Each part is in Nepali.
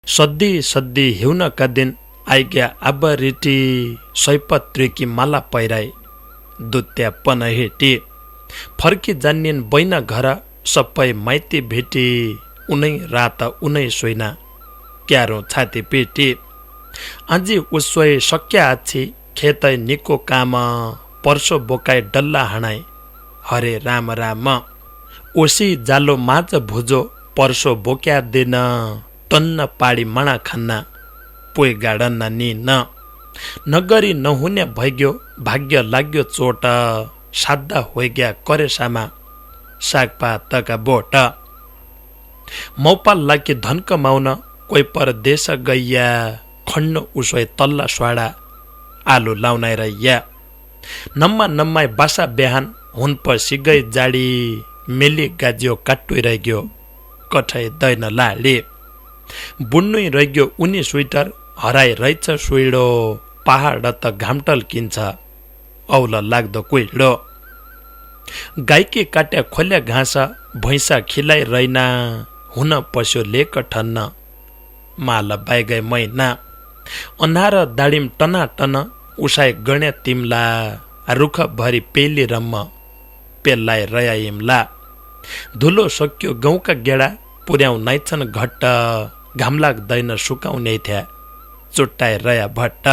सद्दी सद्दी हिउनका दिन आइग्या अब रिटी सैपत्रिकी माला पैराई दुत्या पनहेटी फर्की जानिन् बैना घर सबै माइती भेटी उनै रात उनै सोइना क्यारो छाती पेटी आजी उसोय सक्या आछि खेतै निको काम पर्सो बोकाई डल्ला हणाई हरे राम राम ओसी जालो माझ भुजो पर्सो बोक्या दिन तन्न पाडी मणा खन्ना पोइ गाडन्न निन नगरी नहुने भइग्यो भाग्य लाग्यो चोट साद्दा होइग्या करेसामा सागपातका बोट मौपाल लागी धन कमाउन कोही परदेश गइया खण्ड उसोय तल्ला स्वाडा आलु लाउनाइ रैया नम्मा नम्माई बासा बिहान हुन सिगै जाडी मेली गाजियो काट्टुइ रह्यो कठै दैन लाडी बुन्नुइ रह्यो उनी स्वेटर हराइ रहेछ सुइडो पहाड त घामटल किन्छ औल लाग्दो कुइडो गाईकी काट्या खोल्या घाँस भैँसा खिलाइ रैना हुन पस्यो लेक ठन्न माल बाइगै मैना अन्हार दाडिम टना टन उसाइ गण्या तिम्ला रुख भरी पेली रम्म पेल्लाइ रयाइमला धुलो सक्यो गौका गेडा पुर्याउ नाइछन् घट्ट घाम लाग्दैन सुकाउने थ्या चुट्टाइ रया भट्ट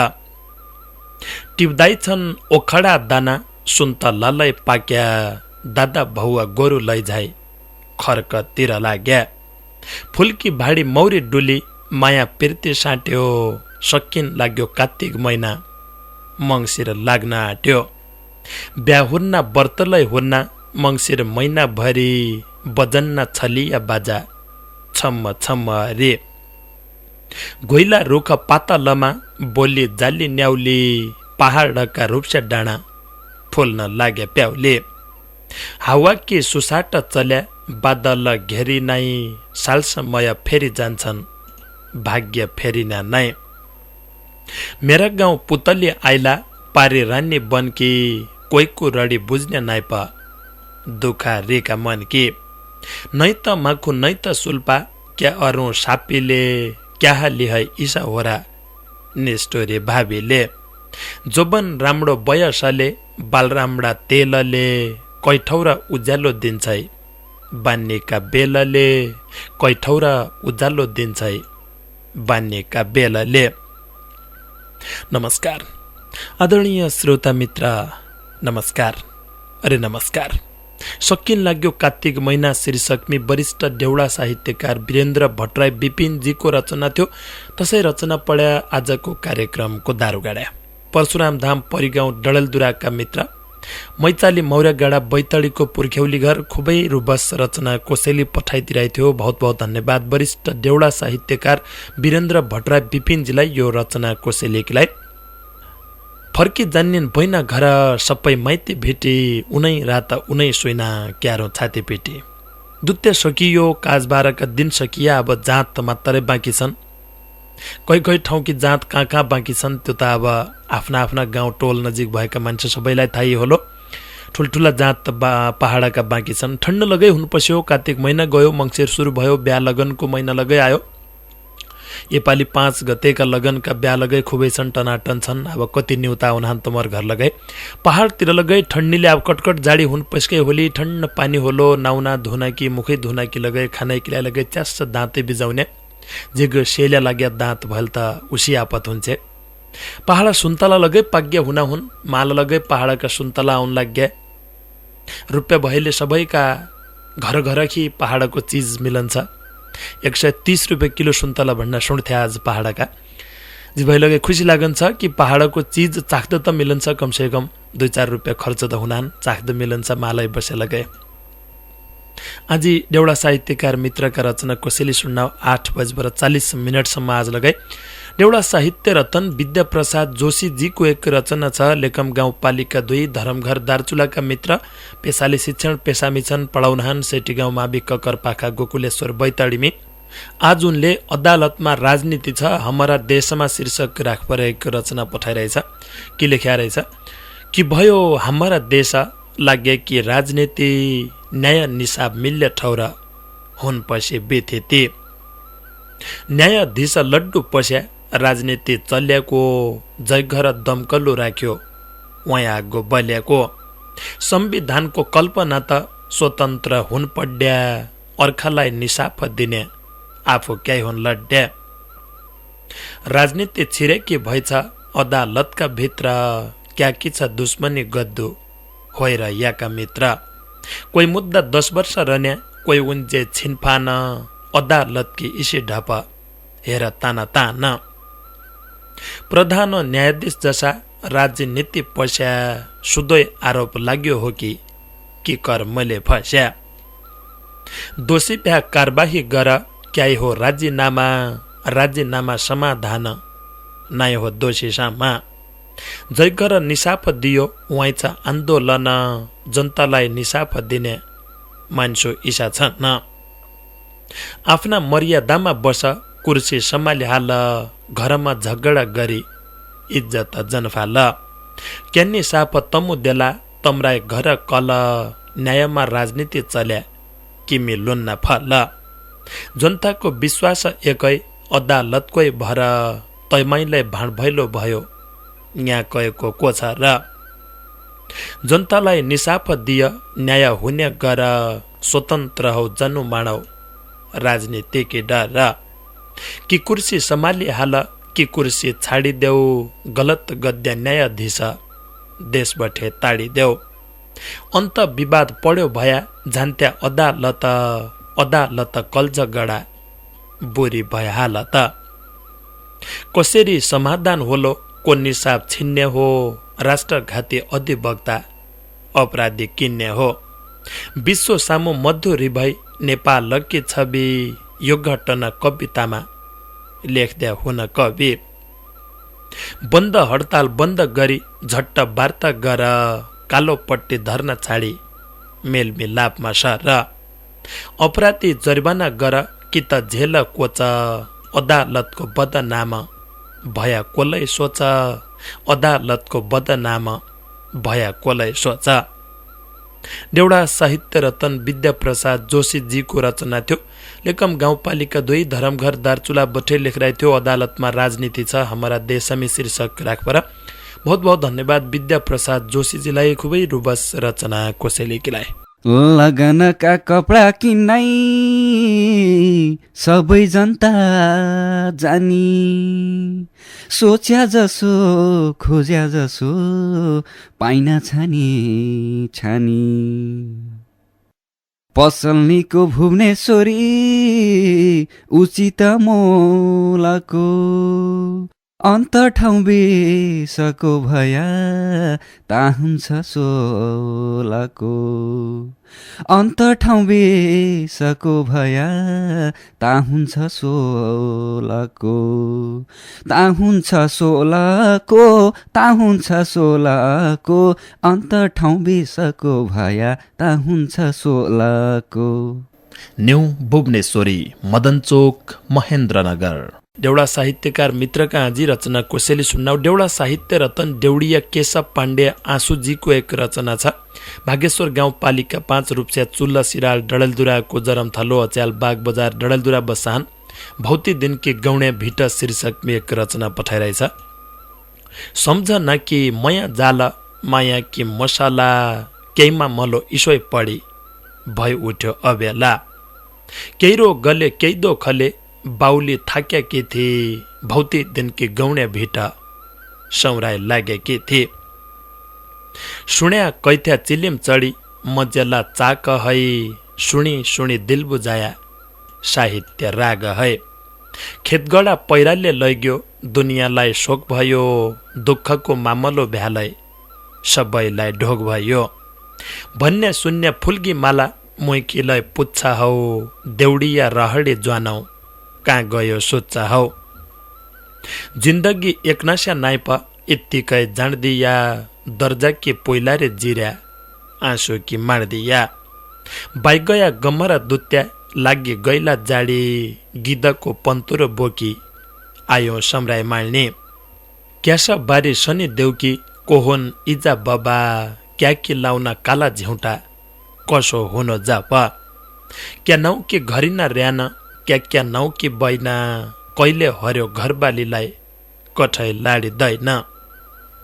टिप्दैछन् ओखडा दाना सुन्तलालाई पाक्या दादा भौवा गोरु लैझाइ खर्कतिर लाग्या फुल्की भाडी मौरी डुली माया पिर्ती साट्यो सकिन लाग्यो कार्तिक महिना मङ्सिर लाग्न आट्यो ब्या हुन्ना व्रतलै हुन्ना मङ्सिर महिना भरि बजन्ना छलिया बाजा छम्म छम्म रे घोइला रुख पातलमा बोली जाली न्याउली पहाडका रूपसा डाँडा फुल्न लाग्या प्याउले हावा कि सुसाट चल्या बादल घेरी नै सालसमय फेरि जान्छन् भाग्य फेरिना नै मेरा गाउँ पुतली आइला पारी रानी बनकी कोइको रडी बुझ्ने नाइप दुखा रेका मनकी नै त माखु नै त सुल्पा क्या अरू सापीले क्या लिहै ईसा होरा निष्ठोरे भावीले जोबन राम्रो बयसले बालराम्रा तेलले कैठौरा उज्यालो दिन्छै बान्नेका बेलले कैठौरा उज्यालो दिन्छै बान्नेका बेलले। नमस्कार आदरणीय श्रोता मित्र, नमस्कार। अरे नमस्कार। सकिन लाग्यो कार्तिक महिना शीर्षकमी वरिष्ठ देउडा साहित्यकार वीरेन्द्र भट्टराई विपिनजीको रचना थियो। त्यसै रचना पढ्या आजको कार्यक्रमको दारुगाड्या परशुराम धाम परिगाउँ डडेलधुराका मित्र मैचाली मौर्यगाडा बैतडीको पुर्ख्यौली घर खुबै रुबस रचना कोसेली पठाइदिरहेको थियो। बहुत बहुत धन्यवाद वरिष्ठ देउडा साहित्यकार वीरेन्द्र भट्टराई विपिनजीलाई यो रचना कोसेलीलाई। फर्की जान्निन् बैना घर सबै माइती भेटी उनै रात उनै सोइना क्यारो छाती पेटी दुत्य सकियो काजबारका दिन सकिया अब जात मात्रै बाँकी छन्। कोही ठाउँकी जात कहाँ बाँकी छन् त्यो त अब आफ्ना आफ्ना गाउँ टोल नजिक भएका मान्छे सबैलाई थाहै होलो। ठुल्ठुला जात पहाडका बाँकी छन्। ठण्ड लगै हुन पस्यो, कार्तिक महिना गयो, मङ्सिर सुरु भयो, बिहा लगनको महिना लगै आयो। नेपाली 5 गतेका लगनका बिहा लगै खुबै छन्, टनाटन छन्। अब कति न्युता हुनान् तमर घर लगै पहाडतिर लगै ठण्डीले अब कटकट जाडी हुन पस्कै होली ठण्ड पानी होलो नाउना धुना कि मुखै धुना कि लगै खानै किला लगै च्यास दाँते बिजाउने जेगो सेल्या लाग्या दाँत भएल त उसी आपत हुन्छ। पहाड सुन्तला लगै पाग्य हुना हुन्, माल लगै पहाडका सुन्तला आउन लाग्या। रुपियाँ भएले सबैका घर घरखी पहाडको चिज मिलन्छ। 130 रुपियाँ किलो सुन्तला भन्न सुन्थे आज पहाडका जी भइ लगे खुसी लागन्छ कि पहाडको चिज चाख्द त मिलन्छ। कमसे कम 2-4 रुपियाँ खर्च त हुनान्, चाख्द मिलन्छ मालै बसे लगे। आज देउडा साहित्यकार मित्रका रचना कोसेली सुन्नाउ 8:40 आज लगाए। देउडा साहित्य रतन विद्याप्रसाद जोशीजीको एक रचना छ। लेकम गाउँपालिका 2 धरमघर दार्चुलाका मित्र पेसाले शिक्षण पेसामी छन्, पढाउनहान सेठी गाउँ मावि ककर पाखा गोकुलेश्वर बैतडीमी। आज उनले अदालतमा राजनीति छ हमारा देशमा शीर्षक राख परेको रचना पठाइरहेछ। के लेख्या रहेछ कि भयो हमारा देश लाग्यो कि राजनीति न्याय निसाब मिल्य ठौर हुन पछि बेथे ती न्यायाधीश लड्डु पस्या राजनीति चल्याको जयघर दमकल्लो राख्यो वहाँ आगो बल्याको संविधानको कल्पना त स्वतन्त्र हुन पड्या अर्खालाई निसाफ दिने आफू क्याइ हुन लड्या राजनीति छिरेकी भएछ अदालतका भित्र क्याकी छ दुश्मनी गद्दु होएर याका मित्र कोही मुद्दा 10 वर्ष रहने कोही उन्जे छिनफान अदालतकी इसी ढप हेर ताना तान प्रधान न्यायाधीश जसा राजनीति पस्या सुदय आरोप लाग्यो हो कि कर मैले फस्या दोषी भ्या कारबाही गर क्याइ हो राजीनामा समाधान नाय हो दोषी सामा जयगर निसाफ दियो वाइछ आन्दोलन जनतालाई निसाफ दिने मान्छे इच्छा छन् आफ्ना मर्यादामा बस कुर्सी सम्हाली हाल घरमा झगडा गरी इज्जत जनफाल क्यान्नी साफ तमु देला तमराई घर कल न्यायमा राजनीति चल्या किमी लोन्ना फल जनताको विश्वास एकै अदालतकै भर तैमाईलाई भाँड भैलो भयो यहाँ कएको को छ र जनतालाई निसाफ दिय न्याय हुने गर स्वतन्त्र हौ जनु मानौ राजनीतिकी डर कि कुर्सी सम्हाली हाल कि कुर्सी छाडिदेऊ गलत गद्य न्यायाधीश देशबठे ताडिदेऊ अन्त विवाद पढ्यो भया झान्त्या अदालत कल्ज गडा बुरी भय हालत कसरी समाधान होलो को निसाब छिन्ने हो राष्ट्रघाती अधिवक्ता अपराधी किन्ने हो विश्व सामु मधुरी भई नेपालकी छवि यो घटना कवितामा लेख्दै हुन कवि बन्द हडताल बन्द गरी झट्ट वार्ता गर कालो पट्टी धर्न छाडी मेलमिलापमा सर अपराधी जरिवाना गर कि त झेल कोच अदालतको बदनाम भया कोलै सोच अदालतको बदनाम भया कोलै सोच देउडा साहित्य रतन विद्याप्रसाद जोशीजीको रचना थियो लेकम गाउँपालिका 2 धरमघर दार्चुला बठे लेखराई थियो अदालतमा राजनीति छ हमारा देशमी शीर्षक राखपर बहुत बहुत धन्यवाद विद्याप्रसाद जोशीजीलाई खुबै रुबस रचना कोसेलीकीलाई लगनका कपडा किन्नै सबै जनता जानी सोच्या जसो खोज्या जसो पाइन छानी पसलनीको भुवनेश्वरी उचित मोलको अन्त ठाउँ बेसको भया ता हुन्छ सोलको अन्त ठाउँ बेसको भया ता हुन्छ सोलको ता हुन्छ सोलको ता हुन्छ सोलको अन्त ठाउँ बेसको भया ता हुन्छ सोलको न्यू भुवनेश्वरी मदनचोक महेन्द्रनगर देउडा साहित्यकार मित्रका आजी रचना कोसेली सुन्नाउ देउडा साहित्य रतन देउडिया केशव पाण्डे आँसुजीको एक रचना छ भागेश्वर गाउँपालिका 5 रूपस्या चुल्ला सिराल डडेलधुराको जरमथलो अच्याल बाग बजार डडेलधुरा बसान भौती दिन के गौणे भिट शीर्षकमा एक रचना पठाइरहेछ सम्झ न कि मया जाल माया कि मसाला केहीमा मलो इसोइ पडी भई उठ्यो अबेला केहीरो गले केही दो खले बाउली थाक्या के थिए भौती दिन की गौणे भिटा सौराय लागे के थिए सुन्या कैथ्या चिलिम चढी मजेला चाक है सुनी दिल बुझाया साहित्य राग है खेतगडा पैराले लैग्यो दुनियाँलाई शोक भयो दुःखको मामलो भ्यालै सबैलाई ढोक भयो भन्ने शून्य फुल्गी माला मोइकीलाई पुच्छा हौ देउडिया रहडे ज्वानौ कहाँ गयो सोच्चा हौ जिन्दगी एकनास्या नाइप यत्तिकै जान्दिया दर्जा कि पोइला रे जिर्या आँसु कि मार्दिया बाइक गया गम्मरा दुत्या लागि गैला जाडी गिदको पन्तुरो बोकी आयो सम्राय माल्ने क्यासा बारी शनि देउकी कोहोन इजा बाबा क्याकी लाउन काला झ्यौटा कसो हुन जाप क्या नौ कि घरिना र्यान क्या नौ कि बैना कहिले हर्यो घरबालीलाई कठै लाडिँदैन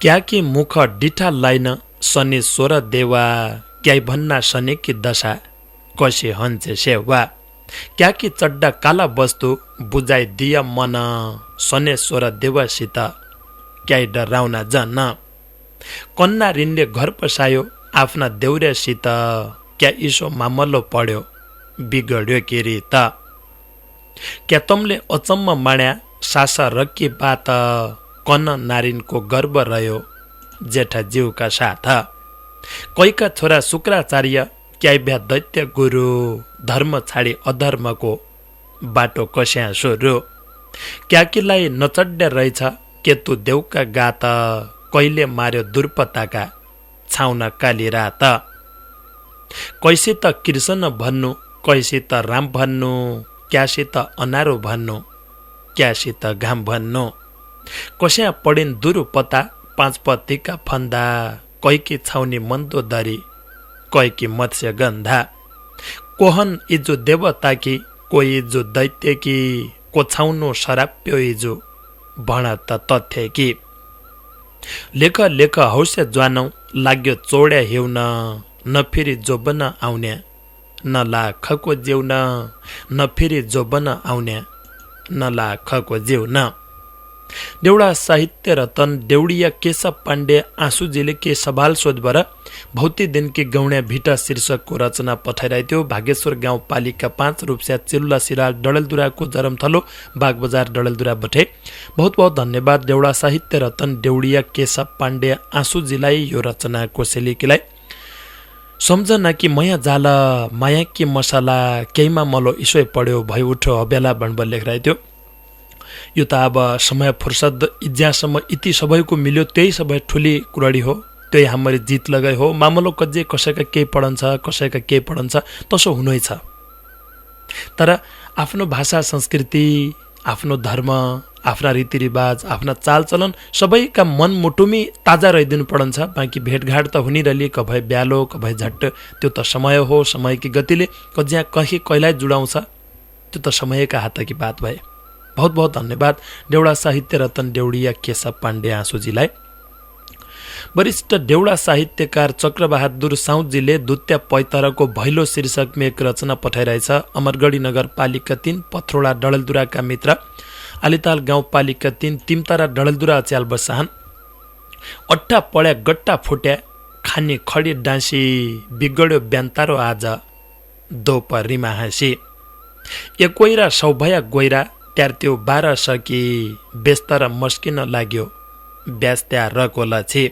क्या कि मुख डिठा लाइन शनि स्वर देवा क्याइ भन्ना शनि कि दशा कसी हन्छे सेवा क्या कि चड्डा काला वस्तु बुझाइदिय मन शनेश्वर देवसित क्याइ डराउना जन कन्ना ऋणले घर पसायो आफ्ना देउर्यासित क्या इसो मामलो पढ्यो बिगड्यो के रीत क्या तमले अचम्म माण्या सासा रकी बात कन नारिनको गर्व रह्यो जेठा जीवका साथ कैका छोरा शुक्राचार्य क्याइब्या दैत्य गुरु धर्म छाडी अधर्मको बाटो कस्या सुरु क्याकीलाई नचड्या रहेछ केतु देउका गात कहिले मार्यो दुर्पताका छाउन काली रात कैसे त कृष्ण भन्नु कैसे त राम भन्नु क्यासित अनारो भन्नु क्यासित घाम भन्नु कस्या पढिन् दुरुपता पाँच पतिका फन्दा कैकी छाउनी मन्दोदरी कैकी मत्स्य गन्धा कोहन इजु देवता को इजु दैत्य कि को छाउनु शराप्यो इजु भण त तथ्य कि लेख लेख हौस्या ज्वानौ लाग्यो चोड्या हेउन न फेरि जोबन आउन्या न लाखको जेउन न फेरि जोबन आउन्या न लाखको जेउन देउडा साहित्य रतन देउडिया केशव पाण्डे आँसुजीले के सवाल सोधबर भौती दिनकी गौण्या भिटा शीर्षकको रचना पठाइरहेथ्यो। भागेश्वर गाउँपालिका 5 रूपस्या चिल्ला सिराल डडेलधुराको जरमथलो बागबजार डडेलधुरा बठे। बहुत बहुत धन्यवाद देउडा साहित्य रतन देउडिया केशव पाण्डे आँसुजीलाई यो रचना कोसेलीकीलाई। सम्झना कि मया जाल माया कि मसाला केहीमा मलो इसोय पढ्यो भइ उठ्यो हबेला बणबर लेखिरहेथ्यो। यो त अब समय फुर्सद जहाँसम्म इति सबैको मिल्यो त्यही सबै ठुली कुराडी हो, त्यही हाम्रो जित लगाइ हो। मामलो कजे कसैका केही पढन्छ कसैका केही पढन्छ तसो हुनै छ। तर आफ्नो भाषा संस्कृति आफ्नो धर्म आफ्ना रीतिरिवाज आफ्ना चालचलन सबैका मनमुटुमी ताजा रहिदिनु पढन्छ। बाँकी भेटघाट त हुनिरहली कभै ब्यालो कभै झट्ट त्यो त समय हो। समयकी गतिले कज्या कहीँ कैलाई जुडाउँछ त्यो त समयका हातकी बात भए। बहुत बहुत धन्यवाद देउडा साहित्य रतन देउडिया केशव पाण्डे आँसुजीलाई। वरिष्ठ देउडा साहित्यकार चक्रबहादुर साउदजीले दुत्या पैतरको भैलो शीर्षकमा एक रचना पठाइरहेछ। अमरगढी नगरपालिका 3 पथरोडा डडेलधुराका मित्र आलिताल गाउँपालिका 3 तिमतारा डडेलधुरा अच्याल बसाहन। अट्टा पड्या गट्टा फुट्या खानी खडी डाँसी बिगड्यो ब्यान्तारो आज दोपहरीमा हाँसी। एकोइरा सौभया गोइरा त्यार्थ्यो 12 सकी व्यस्त र मस्किन लाग्यो ब्यास्त्या रकोला छे।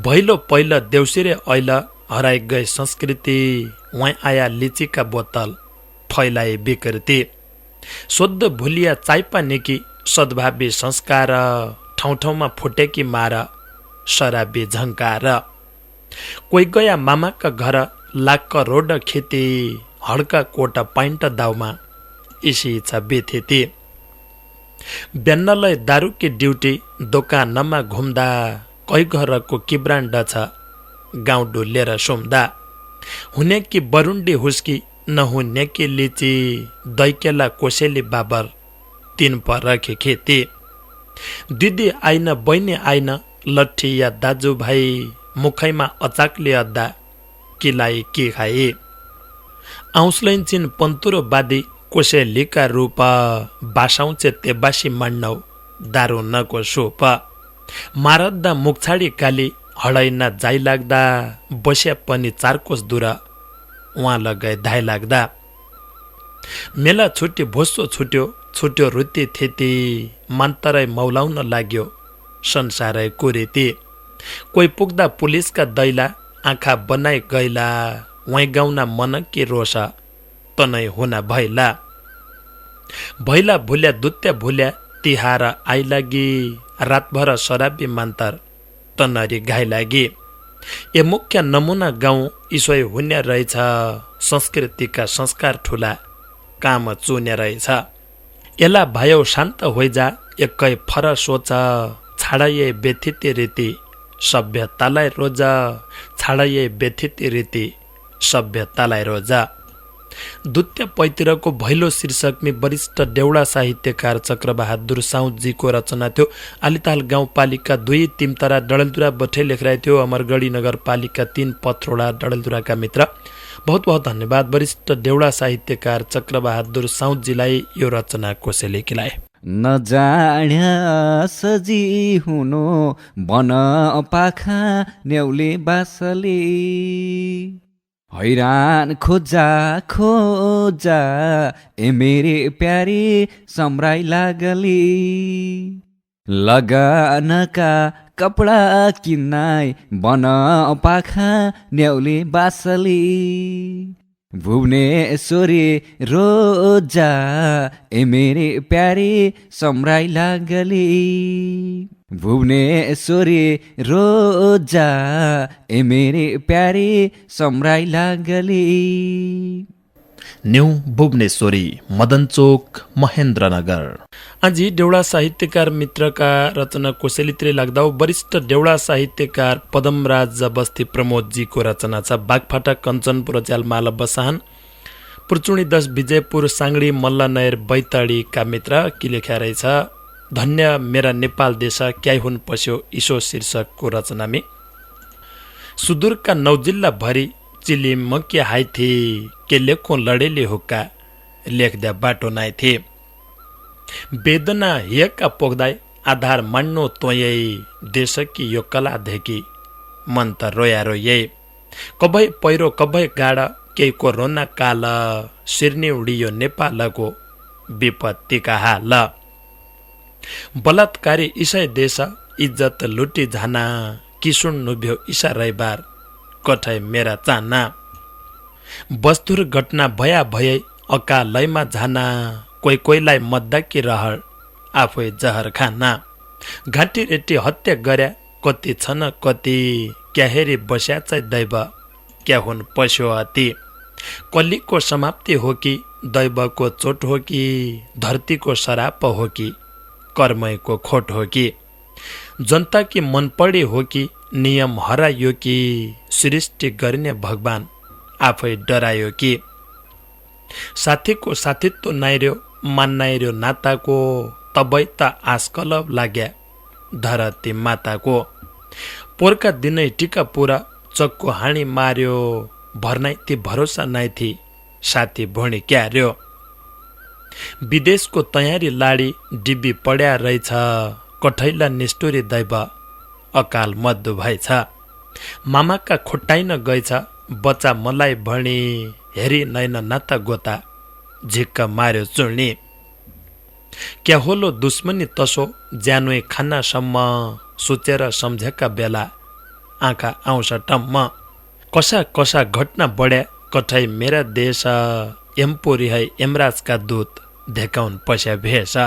भैलो पहिलो देउसिरे ऐल हराइ गए संस्कृति वहाँ आया लिचीका बोतल फैलाए विकृति। शुद्ध भुलिया चाइपा नेकी सद्भावी संस्कार ठाउँ ठाउँमा फुटेकी मार शराबी झङ्कार। कोही गया मामाका घर लाख रोड खेती हड्का कोट पाइन्ट दाउमा इसी इच्छा बेथेती। बेन्नलाई दारूकी ड्युटी दोकानमा घुम्दा कै घरको किब्रान्ड छ गाउँ डुलेर सुम्दा। हुने कि बरुन्डी हुस्की नहुने कि लिची दैकेला कोसेली बाबर 3 पर रखे खेती। दिदी आइन बहिनी आइन लट्ठी या दाजुभाइ मुखैमा अचाकले अद्दा किलाई के खाए। आउँसलैन चिन पन्तुरो बादी कोसेलीका रूप बासाउँचे तेबासी मान्नौ दारू नको सोप। मारद्दा मुख छाडी काली हडाइना जाइ लाग्दा बस्या पनि 4 कोस दूर उहाँ लगाए धाइ लाग्दा। मेला छुट्टी भोसो छुट्यो छुट्यो रुती थेती मान्तरै मौलाउन लाग्यो संसारै कुरीति। कोही पुग्दा पुलिसका दैला आँखा बनाइ गैला वहीँ गाउना मन के रोष तनै हुना भैला। भैला भुल्या दुत्या भुल्या तिहार आइलागी रातभर शराबी मान्तर तनरी घाइ लागि। ए मुख्य नमुना गाउँ इसोय हुने रहेछ संस्कृतिका संस्कार ठुला काम चुने रहेछ। एला भयो शान्त होइजा एकै फर सोच छाडये व्यथित रीति सभ्यतालाई रोज छाडये व्यथित रीति सभ्यतालाई रोज। द्वितीय पैतिरको भैलो शीर्षकमी वरिष्ठ देउडा साहित्यकार चक्रबहादुर साउदजीको रचना थियो। आलिताल गाउँपालिका 2 तिमतरा डडेलधुरा बठे लेखराय थियो। अमरगढी नगरपालिका 3 पथरोडा डडेलधुराका मित्र, बहुत बहुत धन्यवाद। वरिष्ठ देउडा साहित्यकार चक्रबहादुर साउदजीलाई यो रचना कोसेले खिलाए। नजाड्या सजी हुनु बन पाखा न्याउले बासले, हैरान खोजा खोजा ए मेरे प्यारे सम्राई लागली, लगानका कपडा किन्नाई बन पाखा न्याउले बासली, भुवनेश्वरी रोजा ए मेरे प्यारे सम्राई लागली, भुवनेश्वरी रोजा ए मेरे प्यारे सम्राई लागली। न्यू भुवनेश्वरी, मदनचोक, महेन्द्रनगर। आजी देउडा साहित्यकार मित्रका रचना कोसेलीतिर लाग्दा वरिष्ठ देउडा साहित्यकार पदमराज बस्ती प्रमोदजीको रचना छ। बागफाटा कञ्चनपुर ज्यालमाल बसाहन, पुर्चुणी 10 विजयपुर साङ्डी मल्लनयर बैतडीका मित्र के लेख्या रहेछ। धन्य मेरा नेपाल देश क्याइ हुन पस्यो इसो शीर्षकको रचनामी सुदूरका 9 जिल्ला भरि चिलिम के हाइ थे के लेखों लडेले हुक्का लेख्दा बाटो नाइ थे, वेदना हेका पोख्दाई आधार मान्नो तोयै देशकी यो कला धेकी मन त रोया रोये, कभै पहिरो कभै गाडा केहीको रोना काल सिर्नी उडियो नेपालको विपत्तिका हाल, बलात्कारी इसै देश इज्जत लुटी झाना किसुन नुभ्यो इसा रैबार कठै मेरा चाना, बस्तुर घटना भया भयै अकालैमा झाना कोही कोहीलाई मद्दाकी रहर आफै जहर खाना, घाँटी रेटी हत्या गर्या कति छन् कति क्या हेरी बस्या चाहिँ दैव क्या हुन् पस्यो अति, कलीको समाप्ति हो कि दैवको चोट हो कि धरतीको सराप हो कि कर्मैको खोट हो कि, जनता की मन पढे हो कि नियम हरायो कि सृष्टि गर्ने भगवान आफै डरायो कि, साथीको साथीत्व नाइर्यो मान्नाइर्यो नाताको तबै त आजकल लाग्या धरती माताको, पोरका दिनै टिका पुरा चक्को हाणी मार्यो भर्नाइ ती भरोसा नाइ थी साथी भोणी क्यार्यो, विदेशको तयारी लाडी डिब्बी पड्या रहेछ कठैला निष्ठुरी दैव अकाल मद्दु भएछ, मामाका खुट्टाइन गएछ बच्चा मलाई भणी हेरी नैन नाता गोता झिक्क मार्यो चुर्नी, क्या होलो दुश्मनी तसो ज्यानोय खानासम्म सोचेर सम्झेका बेला आँखा आउँछ टम्म, कसा कसा घटना बढ्या कठै मेरा देश एम्पोरी है यमराजका दूत धेकाउन पस्या भेष,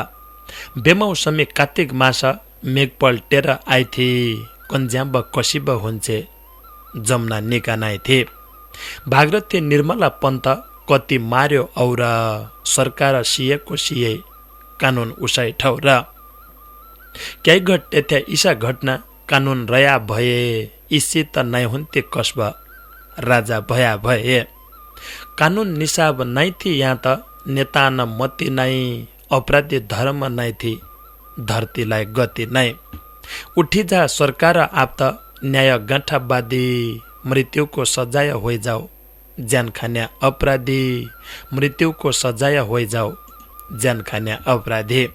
बेमौसमी कार्तिक मास मेघ पल्टेर आइथे कन्ज्याम्ब कसिब हुन्छे जम्ना निकानाइ थे, भागरथी निर्मला पन्त कति मार्यो और सरकार सिएको सिए कानुन उसाइ ठौर, क्याइ घट्टे थ्या इसा घटना कानुन रया भए इसी त नाइ हुन्थे कस्ब राजा भया भए, कानुन निसाब नाइ थी यहाँ त नेता न मती नाइ अपराधी धर्म नाइ थी धरतीलाई गति नाइ, उठी जा सरकार आप त न्याय गाँठाबादी मृत्युको सजाय होइ जाऊ ज्यान खान्या अपराधी मृत्युको सजाय होइ जाऊ ज्यान खान्या अपराधी।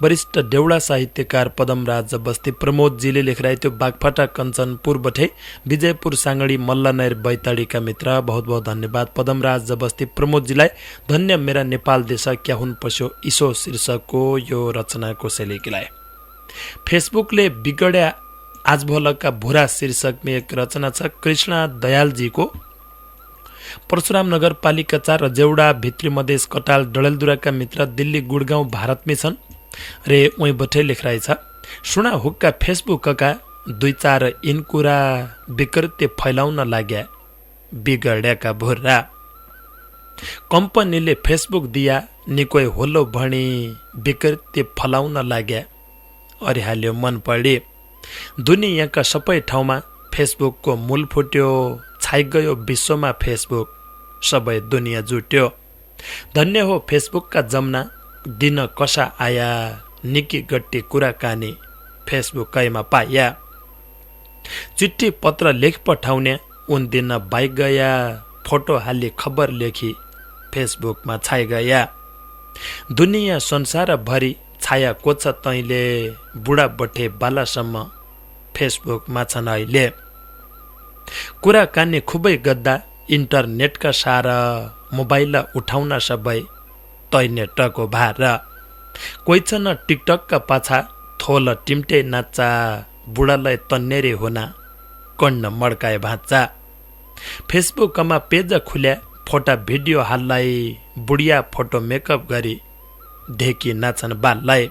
वरिष्ठ देउडा साहित्यकार पदमराज बस्ती प्रमोदजीले लेखिरहेको थियो। बागफाटा कञ्चनपुर बठे विजयपुर साङ्डी मल्लनयर बैतडीका मित्र, बहुत बहुत धन्यवाद पदमराज बस्ती प्रमोदजीलाई। धन्य मेरा नेपाल देश क्या हुन पस्यो इसो शीर्षकको यो रचनाको सेलेकीलाई फेसबुकले बिगड्या आजभोलका भुरा शीर्षकमा एक रचना छ कृष्ण दयालजीको। परशुराम नगरपालिका 4 जेउडा भित्री मधेस कटाल डडेलधुराका मित्र दिल्ली गुडगाउँ भारतमै छन् रे उही बठे लेखिरहेछ। सुना हुक्का फेसबुकका 2-4 इनकुरा विकृति फैलाउन लाग्या बिगड्याका भुरा, कम्पनीले फेसबुक दिया निकोइ होलो भणी विकृति फलाउन लाग्या अरिहाल्यो मन पढे। दुनियाँका सबै ठाउँमा फेसबुकको मूल फुट्यो, छाइ गयो विश्वमा फेसबुक सबै दुनियाँ जुट्यो। धन्य हो फेसबुकका जम्ना, दिन कसा आया, निकी गट्टी कुराकानी फेसबुकैमा पाया। चिट्ठी पत्र लेख पठाउने उन दिन बाइ गया, फोटो हाली खबर लेखी फेसबुकमा छाइ गया। दुनियाँ संसार भरि छाया कोछ तैँले, बुढा बठे बालासम्म फेसबुकमा छन् अहिले। कुराकानी खुबै गद्दा इन्टरनेटका सारा, मोबाइल उठाउन सबै तै नेटको भार। कोही छन् टिकटकका पाछा थोल टिम्टे नाच्चा, बुढालाई तन्नेरी हुना कन्न मड्काए भाँच्चा। फेसबुकमा पेज खुल्या फोटा भिडियो हाललाई, बुढिया फोटो मेकअप गरी ढेकी नाचन बाललाई।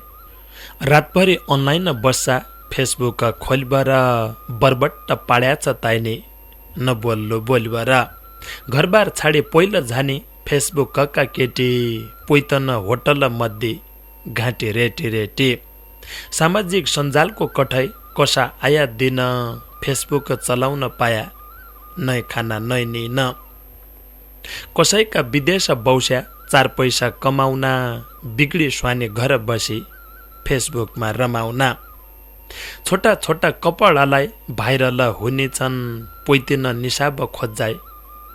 रातभरि अनलाइन बस्सा फेसबुक खोलबर, बरबट्ट पाड्याछ ताइने नबोल्लो बोलबर। घरबार छाडी पहिलो जाने फेसबुकका केटी, पोइतन होटल मध्ये घाँटी रेटी रेटी। सामाजिक सञ्जालको कठै कसा आया दिन, फेसबुक चलाउन पाया नै खाना नै निन। कसैका विदेश बौस्या 4 पैसा कमाउना, बिग्डी स्वाने घर बसी फेसबुकमा रमाउना। छोटा छोटा कपडालाई भाइरल हुनेछन्, पोइतिन निसाब खोज्जाइ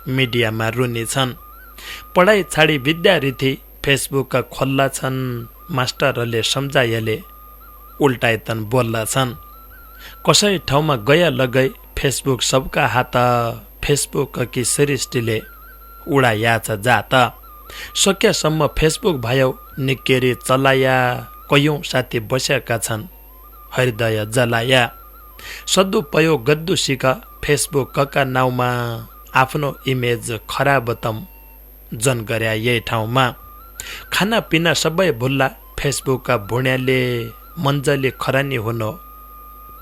मिडियामा रुनेछन्। पढाइ छाडी विद्यार्थी फेसबुक खोल्ला छन्, मास्टरले सम्झाएले उल्टाइतन बोल्ला छन्। कसै ठाउँमा गया लगै फेसबुक सबका हात, फेसबुक कि सृष्टिले उडायाछ जात। सकेसम्म फेसबुक भयो निकेरी चलाया, कयौं साथी बसेका छन् हृदय जलाया। सदुपयोग गद्दु सिक फेसबुकका नाउँमा, आफ्नो इमेज खराब तम जन गर्या यही ठाउँमा। खाना पिना सबै भुल्ला फेसबुकका भुण्याले, मन्जली खरानी हुनो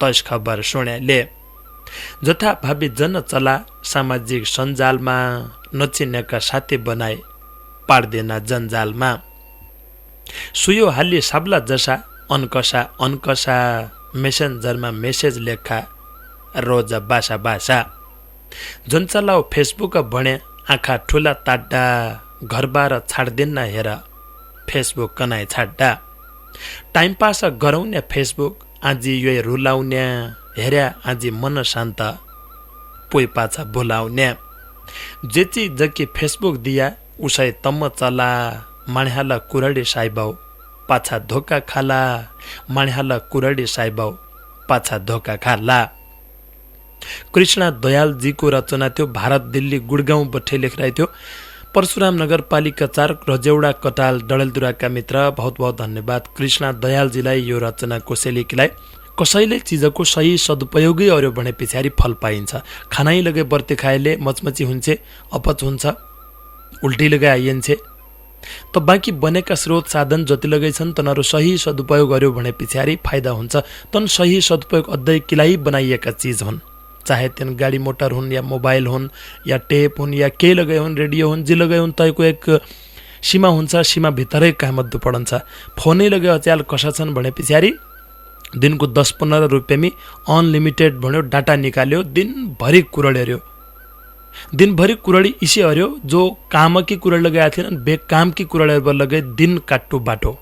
तस खबर सुण्याले। जथाभावी जन चला सामाजिक सञ्जालमा, नचिनेका साथी बनाए पार्दैन जन्जालमा। सुयो हाली साब्ला जसा अनकसा अनकसा, मेसेन्जरमा मेसेज लेखा रोज बासा बासा। जन चलाओ फेसबुक भने आँखा ठुला ताड्डा, घरबार छाड्दिन्न हेर फेसबुक कनाइ छाड्डा। टाइम पास गराउने फेसबुक आजी यो रुलाउने, हेर्या आजी मन शान्त पोइ पाछा बोलाउने। जेची जकी फेसबुक दिया उसै तम्म चला, माण्हाला कुरडी साइबाउ पाछा धोका खाला, माण्हाला कुरडी साइबाउ पाछा धोका खाला। कृष्ण दयालजीको रचना थियो। भारत दिल्ली गुडगाउँ बठे लेखिरहेको थियो। परशुराम नगरपालिका 4 रजेउडा कटाल डडेलधुराका मित्र, बहुत बहुत धन्यवाद कृष्ण दयालजीलाई यो रचनाको सेलिकीलाई। कसैले चिजको सही सदुपयोगै अर्यो भने पछाडि फल पाइन्छ। खानै लगे बर्ते खाएले मचमची हुन्छ, अपच हुन्छ, उल्टी लगे आइन्छ। त बाँकी बनेका स्रोत साधन जति लगै छन् तनहरू सही सदुपयोग गर्यो भने पछाडि फाइदा हुन्छ। तन सही सदुपयोग अध्यै किलाई बनाइएका चिज हुन्, चाहे त्यन गाडी मोटर हुन् या मोबाइल हुन् या टेप हुन् या के लगे हुन्, रेडियो हुन्, जे लगे हुन्, तैको एक सीमा हुन्छ। सीमा भित्रै कामद्दु पडन्छ। फोनै लगे अच्याल कसा छन् भने पछाडि दिनको 10-15 रुपियाँमी अनलिमिटेड भन्यो डाटा निकाल्यो, दिनभरि कुरडी हर्यो। दिनभरि कुरडी इसे हर्यो जो कामकी कुरडी लगाएको थिएन, बेकामकी कुरडी लगे दिन काट्टु बाटो।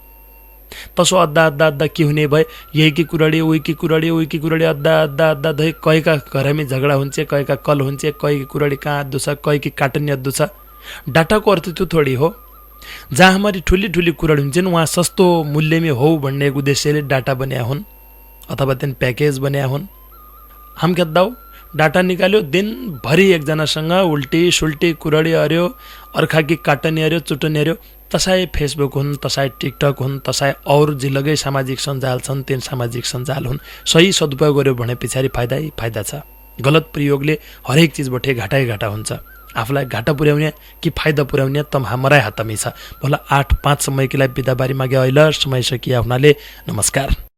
तसो अद्दा अद्दा अद्दा के हुने भए, यही की कुरडी उही की कुरडी उही की कुरडी अद्दा अद्दा अद्दा धै कहीका घरमै झगडा हुन्छ, कहीका कल हुन्छ, कही की कुरडी कहाँ अद्दु छ, कही की काटनी अद्दु छ। डाटाको अर्थ त्यो थोडी हो। जहाँ हमारी ठुली ठुली कुरडी हुन्छन् वहाँ सस्तो मूल्यमै हो भन्ने उद्देश्यले डाटा बन्या हुन् अथवा त्यन प्याकेज बन्या हुन्। हम खेद्दाउ डाटा निकाल्यो, दिनभरि एकजनासँग उल्टी सुल्टी कुरडी हर्यो, अर्खाकी काटनी हर्यो, चुटनी हर्यो। तसाई फेसबुक हुन्, तसाई टिकटक हुन्, तसाई और जिल्लगै सामाजिक सञ्जाल छन्, तीन सामाजिक सञ्जाल हुन्। सही सदुपयोग गर्यो भने पछाडि फाइदै फाइदा छ। गलत प्रयोगले हरेक चिजबाट घाटै घाटा हुन्छ। आफूलाई घाटा पुर्याउने कि फाइदा पुर्याउने तम हाम्रै हातमै छ। भोला 8:05 समयको लागि बिदाबारी मागे अहिले समय सकिया हुनाले नमस्कार।